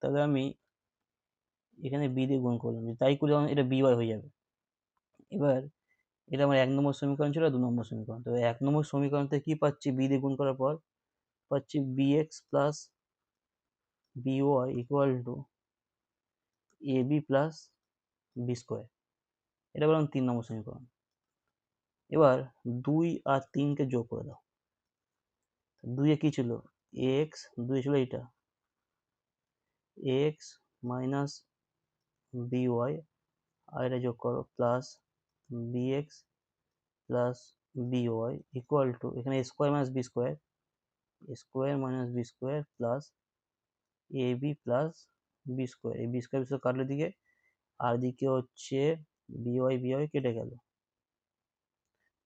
তাহলে আমি এখানে b দিয়ে গুণ করলাম, তাই করে এটা by হয়ে যাবে। এবার এটা আমার 1 নম্বর সমীকরণ ছিল, 2 নম্বর সমীকরণ। তো 1 নম্বর সমীকরণ থেকে কি পাচ্ছি, b দিয়ে গুণ করার পর পাচ্ছি bx plus by equal two ab plus b square, এটা বললাম 3 নম্বর সমীকরণ। এবার 2 আর 3 কে যোগ করে দাও। 2 এ কি ছিল, ax, 2 ছিল এটা ax মাইনাস by, আর এটা যোগ করো plus bx plus by equal to, এখানে square minus b square, square minus b square plus ab plus b square, এই বি স্কোয়ার কাটলে দিকে আর দিকে হচ্ছে বিওয়াই বিওয়াই কেটে গেল।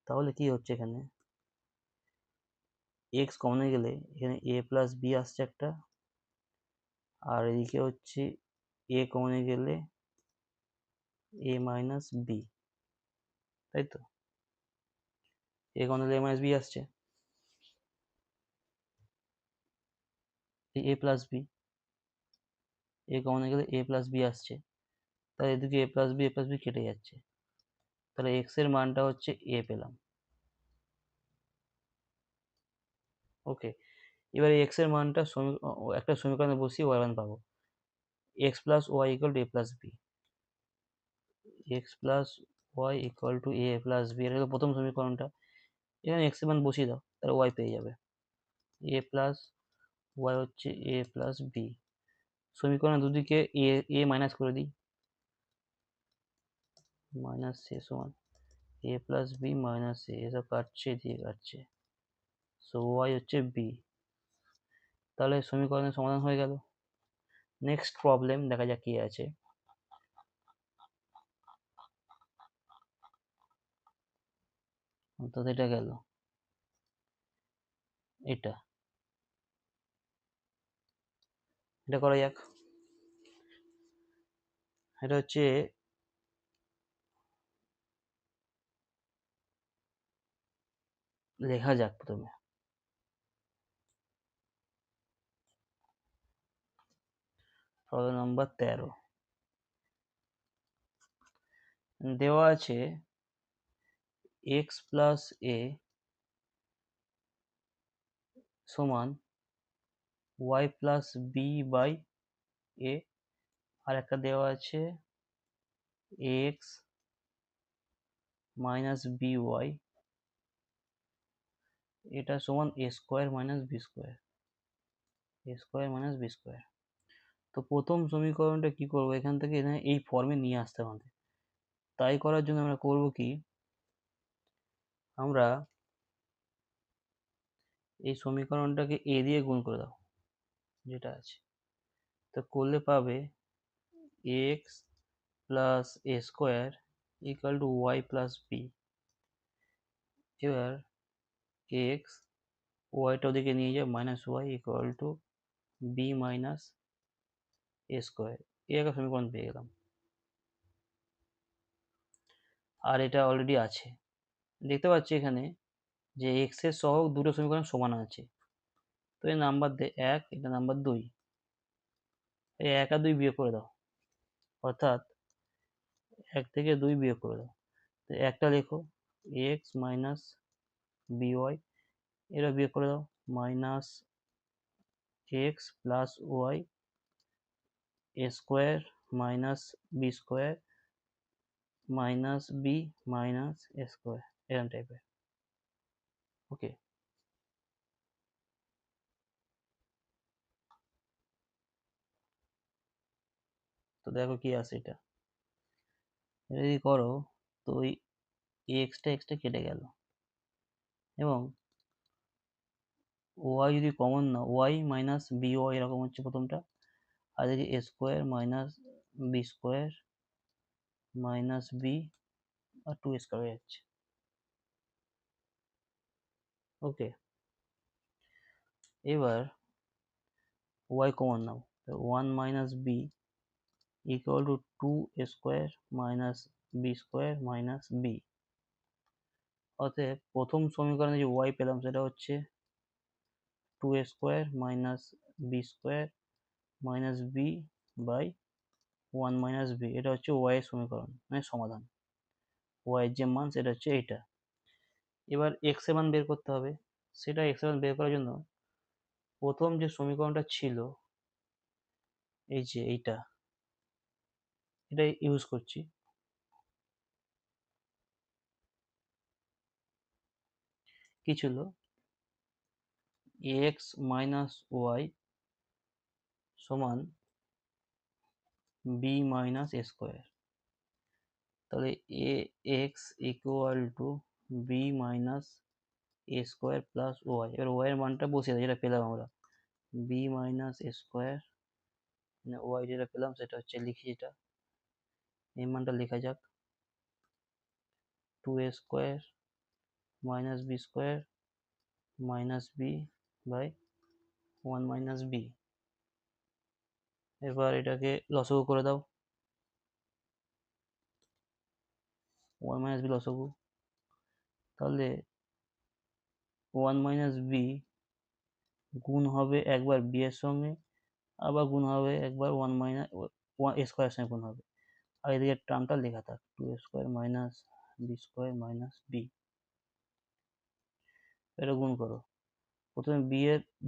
তাহলে কি হচ্ছে এখানে, এক্স কমনে গেলে এখানে এ প্লাস বি আসছে একটা, আর এদিকে হচ্ছে এ কমনে গেলে এ মাইনাস বি, তাই তো? এ কমনে গেলে এ মাইনাস বি আসছে, এ প্লাস বি, এ কমনে গেলে এ প্লাস বি আসছে, তাহলে এদিকে এ প্লাস বি কেটে যাচ্ছে, তাহলে এক্স এর মানটা হচ্ছে এ পেলাম। ওকে, এবার এক্স এর মানটা একটা সমীকরণে বসিয়ে ওয়াই মান পাবো, x plus y equal to a plus b, x plus y equal to a plus b, এটা হলো প্রথম সমীকরণটা। এখানে এক্স এর মান বসিয়ে দাও, তাহলে ওয়াই পেয়ে যাবে, এ প্লাস ওয়াই হচ্ছে এ প্লাস বি। সমীকরণের দুদিকে এ মাইনাস করে দিই, মাইনাস এ সমান এ প্লাস বি মাইনাস এ, এসব কাটছে দিয়ে কাটছে, সো ওয়াই হচ্ছে বি। তাহলে সমীকরণের সমাধান হয়ে গেল। নেক্সট প্রবলেম দেখা যাক কি আছে। অর্থাৎ এটা গেল, এটা এটা করা যাক। এটা হচ্ছে লেখা যাক প্রথমে, প্রবলেম নাম্বার 13 দেওয়া আছে এক্স প্লাস এ সমান ওয়াই প্লাস বি বাই এ, আর একটা দেওয়া আছে এক্স মাইনাস বি ওয়াই, এটা সমান এ স্কোয়ার মাইনাস বি স্কোয়ার, এ স্কোয়ার মাইনাস বি স্কোয়ার। তো প্রথম সমীকরণটা কি করবো, এখান থেকে এখানে এই ফর্মে নিয়ে আসতে হবে। তাই করার জন্য আমরা করব কি, আমরা এই সমীকরণটাকে এ দিয়ে গুণ করে দাও যেটা আছে, তো করলে পাবে x plus a square equal to y plus b. এবার এক্স ওয়াইটা ওদিকে নিয়ে যাও, minus y equal to b minus a square, এই একটা সমীকরণ পেয়ে গেলাম। আর এটা অলরেডি আছে, দেখতে পাচ্ছি এখানে যে এক্স এর সহগ দুটো সমীকরণ সমান আছে, তো এই নাম্বার দে এক, এটা নাম্বার দুই, এই এক আর দুই বিয়োগ করে দাও, অর্থাৎ এক থেকে দুই বিয়োগ করে দাও, তো একটা লেখো এক্স মাইনাস বি ওয়াই, এটা বিয়োগ করে দাও, minus x plus y a square minus b square minus b minus a square, এরকম টাইপের। ওকে, তো দেখো কি আছে এটা, যদি করো তো ওই এক্সটা এক্সটা কেটে গেল, এবং ওয়াই যদি কমন না, ওয়াই মাইনাস বি ওয়াই এরকম হচ্ছে প্রথমটা, আর যদি a square minus b square minus b আর টু স্কোয়ার হয়ে যাচ্ছে। ওকে, এবার ওয়াই কমন নাও, one minus b equal to two square minus b square minus b. অতএব প্রথম সমীকরণে যে ওয়াই পেলাম সেটা হচ্ছে two square minus b square minus b by one minus b, এটা হচ্ছে ওয়াই এর সমীকরণ মানে সমাধান, ওয়াই এর যে মান সেটা হচ্ছে এইটা। এবার এক্স এর মান বের করতে হবে, সেটা এক্স এর মান বের করার জন্য প্রথম যে সমীকরণটা ছিল এই যে এইটা, এটা ইউজ করছি। কি ছিল, এক্স মাইনাস ওয়াই সমান বি মাইনাস এ স্কোয়ার, তাহলে এ x equal to b minus a square plus y, এবার ওয়াই এর মানটা বসিয়ে দেয় যেটা পেলাম আমরা, b minus a square, y যেটা পেলাম সেটা হচ্ছে লিখি, যেটা এই মানটা লেখা যাক 2a square minus b square minus b by 1 minus b. এবার এটাকে লসগু করে দাও, 1 মাইনাস বি লসগু, তাহলে 1 মাইনাস বি গুণ হবে একবার বি এর সঙ্গে, আবার গুণ হবে একবার 1 মাইনাস এ স্কোয়ারের সঙ্গে গুণ হবে, আর এদিকে টার্মটা লেখা থাক 2a square minus b square minus b. এটা গুণ করো, প্রথমে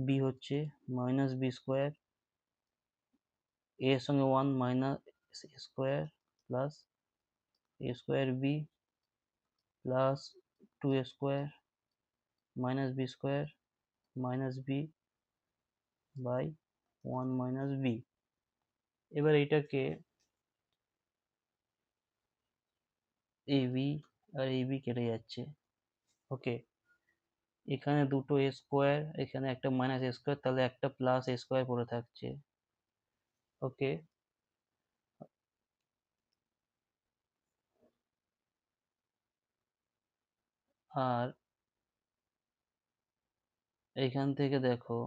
বি হচ্ছে মাইনাস বি স্কোয়ার, এ এর সঙ্গে 1 minus square plus a square b plus 2a square minus b square minus b by 1 minus b. এবার এটাকে এ বি আর এই বি কেটে যাচ্ছে, ওকে। এখানে দুটো এ স্কোয়ার, এখানে একটা মাইনাস এ স্কোয়ার, তাহলে একটা প্লাস এ স্কোয়ার পড়ে থাকছে, ওকে। আর এইখান থেকে দেখো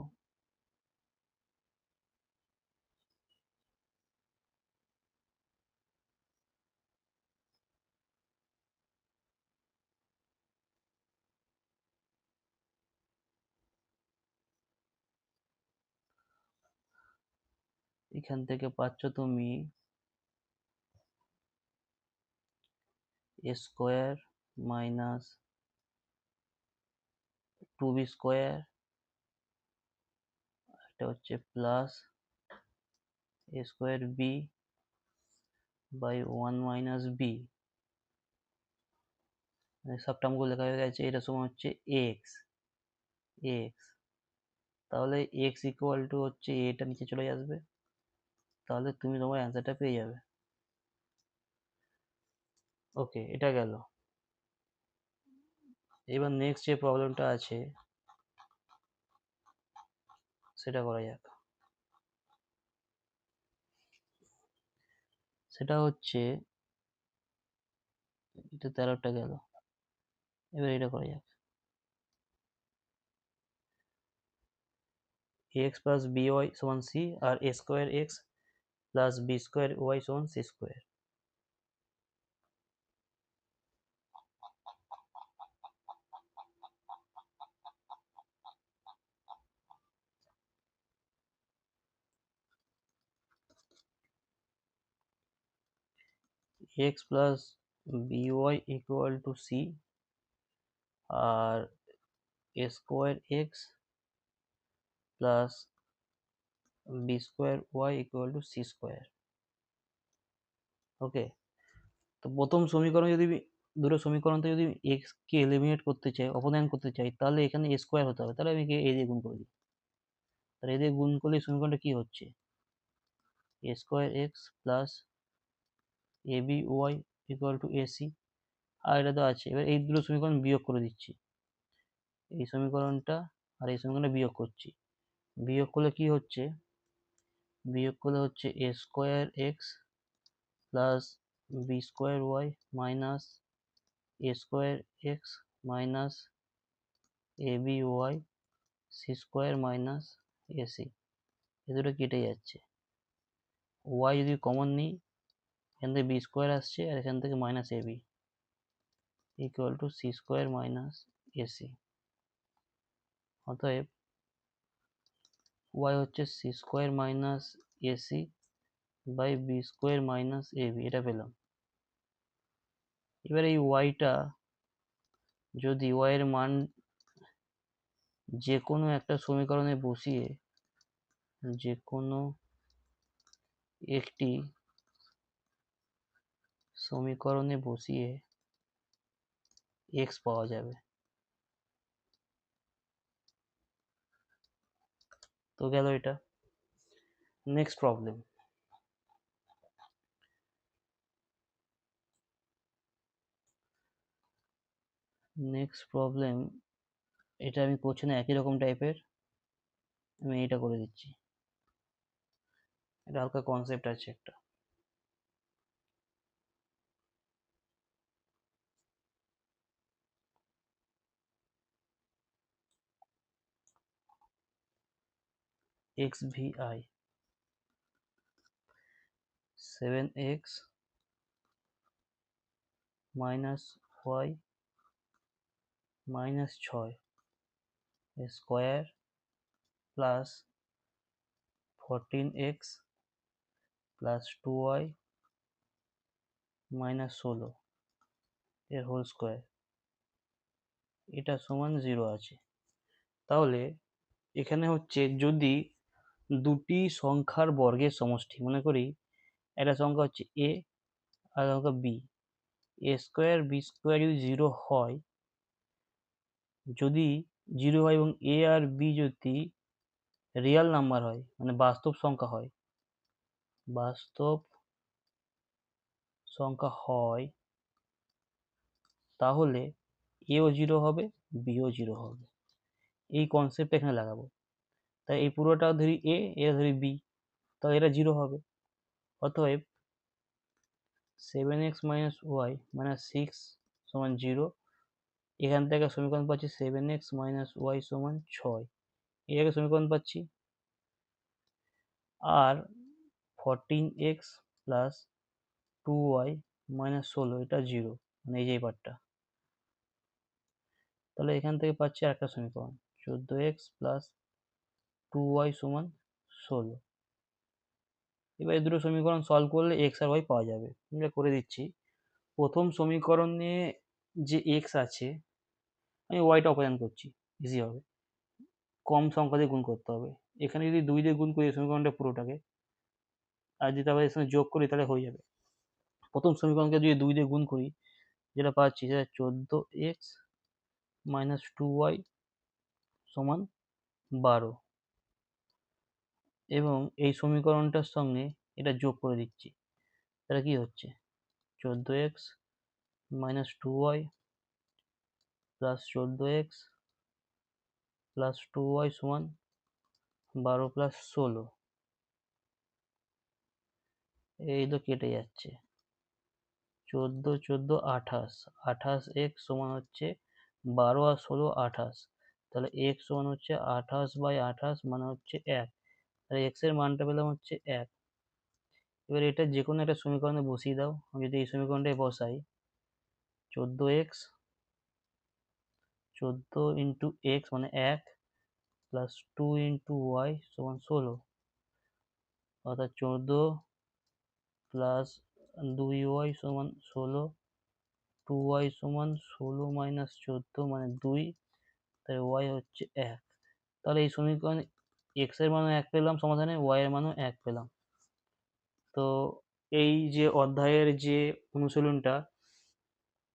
এখান থেকে পাচ্ছ তুমি এ স্কোয়ার মাইনাস 2b স্কোয়ার, এটা হচ্ছে plus a square b by 1 minus b. সব টার্মগুলো লেখা হয়ে গেছে, এটা সমান হচ্ছে এক্স এক্স, তাহলে এক্স ইকুয়াল টু হচ্ছে এটা নিচে চলে আসবে, তাহলে তুমি তোমার অ্যান্সারটা পেয়ে যাবে, ওকে। এটা গেল। এবার নেক্সট যে প্রবলেমটা আছে সেটা করা যাক। সেটা হচ্ছে এটা 13টা গেল, এবার এটা করা যাক। এক্স প্লাস বি ওয়াই সমান সি আর a square x plus b square y সমান c square. X plus b y equal to c আর a square x plus b square y equal to c square, okay. তো প্রথম সমীকরণ যদি দুটো সমীকরণ থেকে যদি এক্স কে এলিমিনেট করতে চাই, অপসারণ করতে চাই, তাহলে এখানে এ স্কোয়ার হতে হবে, তাহলে আমি এ দিয়ে গুণ করে দিই, তাহলে এ দিয়ে গুণ করলে সমীকরণটা কি হচ্ছে a square x plus a b y equal to a c, আর এটা তো আছে। এবার এই দুটো সমীকরণ বিয়োগ করে দিচ্ছি, এই সমীকরণটা আর এই সমীকরণটা বিয়োগ করছি, বিয়োগ করলে কি হচ্ছে, বিয়োগ করলে হচ্ছে a square x plus b square y minus a square x minus a b y c square minus a c. এ দুটো কেটে যাচ্ছে, ওয়াই যদি কমন নিই এখান থেকে বি স্কোয়ার আসছে আর এখান থেকে minus a b equal to c square minus a c. অতএব ওয়াই হচ্ছে c square minus a c by b square minus a b, এটা পেলাম। এবার এই ওয়াইটা যদি ওয়াই এর মান যে কোনো একটা সমীকরণে বসিয়ে, যে কোনো একটি সমীকরণে বসিয়ে এক্স পাওয়া যাবে, তো গেল এটা। নেক্সট প্রবলেম, নেক্সট প্রবলেম এটা আমি করছি না, একই রকম টাইপের, আমি এটা করে দিচ্ছি, এটা হালকা কনসেপ্ট আছে একটা। XVI 7x minus y minus 6 square plus 14x plus 2y minus 16 এর হোল স্কোয়ার, এটা সমান 0 আছে। তাহলে এখানে হচ্ছে যদি দুটি সংখ্যার বর্গের সমষ্টি, মনে করি একটা সংখ্যা হচ্ছে a আর সংখ্যা b, a square b square যদি 0 হয়, যদি 0 হয় এবং a আর b যদি রিয়েল নাম্বার হয়, মানে বাস্তব সংখ্যা হয়, তাহলে এও 0 হবে, বিও 0 হবে। এই কনসেপ্ট এখানে লাগাবো। তাই এই পুরোটা ধরি a, এটা ধরি b, তাহলে এটা 0 হবে। অতএব 7x minus y minus 6 সমান 0। এখান থেকে সমীকরণ পাচ্ছি 7x minus y সমান 6, এটাকে সমীকরণ পাচ্ছি। আর 14x plus 2y minus 16 এটা 0, মানে এই যে পার্টটা। তাহলে এখান থেকে পাচ্ছি আরেকটা সমীকরণ 14x plus 2y সমান 16। এবার এই দুটো সমীকরণ সলভ করলে x আর y পাওয়া যাবে। আমরা করে দিচ্ছি। প্রথম সমীকরণে যে x আছে, আমি ওয়াইটা অপাদান করছি, ইজি হবে। কম সংখ্যা দিয়ে গুণ করতে হবে। এখানে যদি 2 দিয়ে গুণ করি সমীকরণটা পুরোটাকে, আর যদি আবার এর সঙ্গে যোগ করি তাহলে হয়ে যাবে। প্রথম সমীকরণকে যদি 2 দিয়ে গুণ করি, যেটা পাচ্ছি সেটা 14x minus 2y সমান 12, এবং এই সমীকরণটার সঙ্গে এটা যোগ করে দিচ্ছি। তাহলে কি হচ্ছে 14x minus 2y plus 14x plus 2y সমান 12 plus 16। এই তো কেটে যাচ্ছে, 14 14 28, 28x সমান হচ্ছে 12 আর 16 28, তাহলে x সমান হচ্ছে 28/28 মানে হচ্ছে 1। তাহলে x এর মানটা পেলাম হচ্ছে 1। এবার এটা যে কোনো একটা সমীকরণে বসিয়ে দাও। আমি যদি এই সমীকরণটায় বসাই, 14x 14 ইন্টু x মানে 1 প্লাস 2 ইন্টু y সমান 16, অর্থাৎ 14 প্লাস 2y সমান 16, 2y সমান 16 মাইনাস 14 মানে 2, তাই y হচ্ছে 1। তাহলে এই সমীকরণে x এর মানও 1 পেলাম সমাধানে, y এর মানও 1 পেলাম। তো এই যে অধ্যায়ের যে অনুশীলনটা,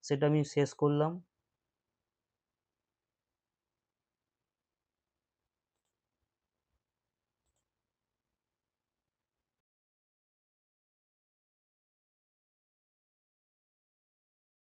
সেটা আমি শেষ করলাম।